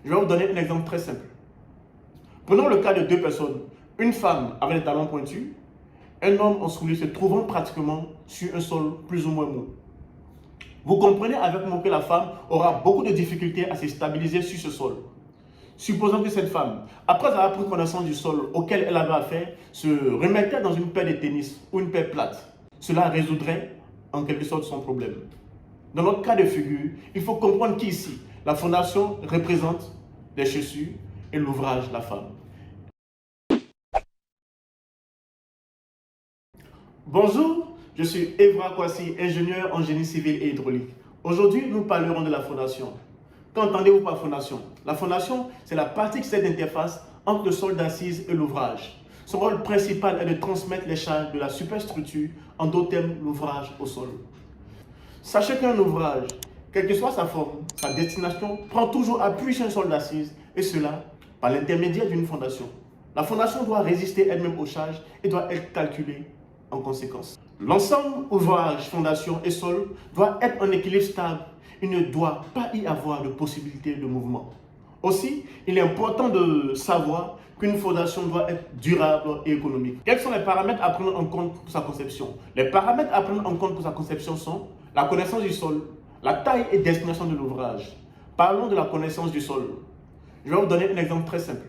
Je vais vous donner un exemple très simple. Prenons le cas de deux personnes, une femme avec des talons pointus, un homme en souliers se trouvant pratiquement sur un sol plus ou moins mou. Vous comprenez avec moi que la femme aura beaucoup de difficultés à se stabiliser sur ce sol. Supposons que cette femme, après avoir pris connaissance du sol auquel elle avait affaire, se remettait dans une paire de tennis ou une paire plate. Cela résoudrait en quelque sorte son problème. Dans notre cas de figure, il faut comprendre qu'ici, la fondation représente les chaussures et l'ouvrage, la femme. Bonjour, je suis Evra Kwasi, ingénieur en génie civil et hydraulique. Aujourd'hui, nous parlerons de la fondation. Qu'entendez-vous par fondation? La fondation, c'est la partie qui sert d'interface entre le sol d'assise et l'ouvrage. Son rôle principal est de transmettre les charges de la superstructure, en d'autres termes, l'ouvrage au sol. Sachez qu'un ouvrage, quelle que soit sa forme, sa destination, prend toujours appui sur un sol d'assise, et cela par l'intermédiaire d'une fondation. La fondation doit résister elle-même aux charges et doit être calculée en conséquence. L'ensemble ouvrage, fondation et sol doit être en équilibre stable. Il ne doit pas y avoir de possibilité de mouvement. Aussi, il est important de savoir qu'une fondation doit être durable et économique. Quels sont les paramètres à prendre en compte pour sa conception? Les paramètres à prendre en compte pour sa conception sont la connaissance du sol, la taille et destination de l'ouvrage. Parlons de la connaissance du sol. Je vais vous donner un exemple très simple.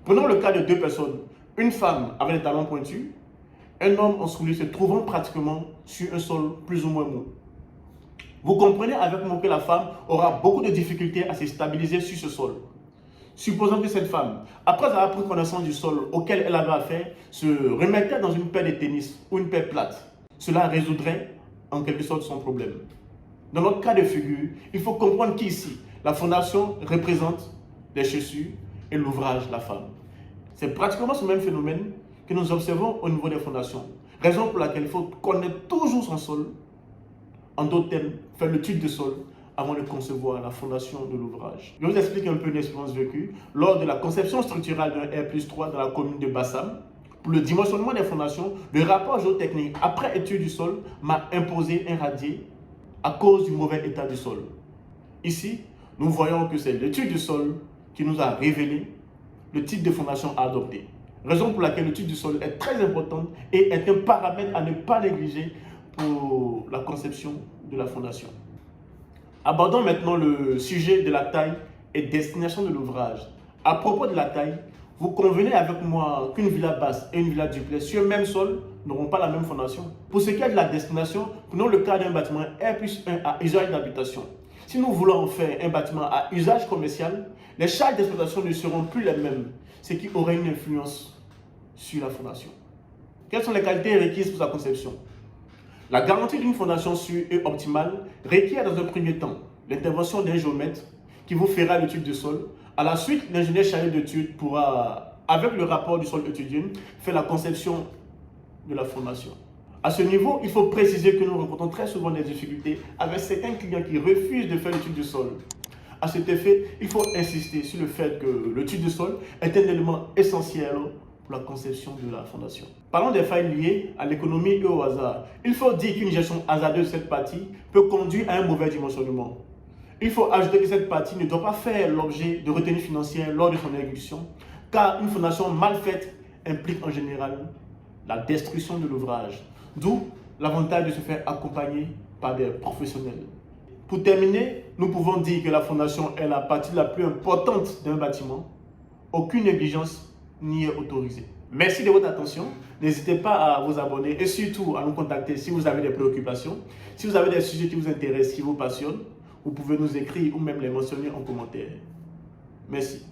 Prenons le cas de deux personnes, une femme avec des talons pointus, un homme en souliers se trouvant pratiquement sur un sol plus ou moins mou. Vous comprenez avec moi que la femme aura beaucoup de difficultés à se stabiliser sur ce sol. Supposons que cette femme, après avoir pris connaissance du sol auquel elle avait affaire, se remettait dans une paire de tennis ou une paire plate. Cela résoudrait en quelque sorte son problème. Dans notre cas de figure, il faut comprendre qu'ici, la fondation représente les chaussures et l'ouvrage, la femme. C'est pratiquement ce même phénomène que nous observons au niveau des fondations. Raison pour laquelle il faut connaître toujours son sol. En d'autres termes, faire l'étude de sol avant de concevoir la fondation de l'ouvrage. Je vous explique un peu une expérience vécue lors de la conception structurale d'un R+3 dans la commune de Bassam. Pour le dimensionnement des fondations, le rapport géotechnique après étude du sol m'a imposé un radier à cause du mauvais état du sol. Ici, nous voyons que c'est l'étude du sol qui nous a révélé le type de fondation à adopter. Raison pour laquelle l'étude du sol est très importante et est un paramètre à ne pas négliger pour la conception de la fondation. Abordons maintenant le sujet de la taille et destination de l'ouvrage. À propos de la taille, vous convenez avec moi qu'une villa basse et une villa duplex sur le même sol n'auront pas la même fondation. Pour ce qui est de la destination, prenons le cas d'un bâtiment R+1 à usage d'habitation. Si nous voulons en faire un bâtiment à usage commercial, les charges d'exploitation ne seront plus les mêmes, ce qui aurait une influence sur la fondation. Quelles sont les qualités requises pour sa conception? La garantie d'une fondation sûre et optimale requiert dans un premier temps l'intervention d'un géomètre qui vous fera l'étude du sol. À la suite, l'ingénieur chargé d'études pourra, avec le rapport du sol étudié, faire la conception de la fondation. À ce niveau, il faut préciser que nous rencontrons très souvent des difficultés avec certains clients qui refusent de faire l'étude du sol. À cet effet, il faut insister sur le fait que l'étude du sol est un élément essentiel pour la conception de la fondation. Parlons des failles liées à l'économie et au hasard. Il faut dire qu'une gestion hasardeuse de cette partie peut conduire à un mauvais dimensionnement. Il faut ajouter que cette partie ne doit pas faire l'objet de retenues financières lors de son exécution, car une fondation mal faite implique en général la destruction de l'ouvrage, d'où l'avantage de se faire accompagner par des professionnels. Pour terminer, nous pouvons dire que la fondation est la partie la plus importante d'un bâtiment. Aucune négligence n'y est autorisée. Merci de votre attention. N'hésitez pas à vous abonner et surtout à nous contacter si vous avez des préoccupations. Si vous avez des sujets qui vous intéressent, qui vous passionnent, vous pouvez nous écrire ou même les mentionner en commentaire. Merci.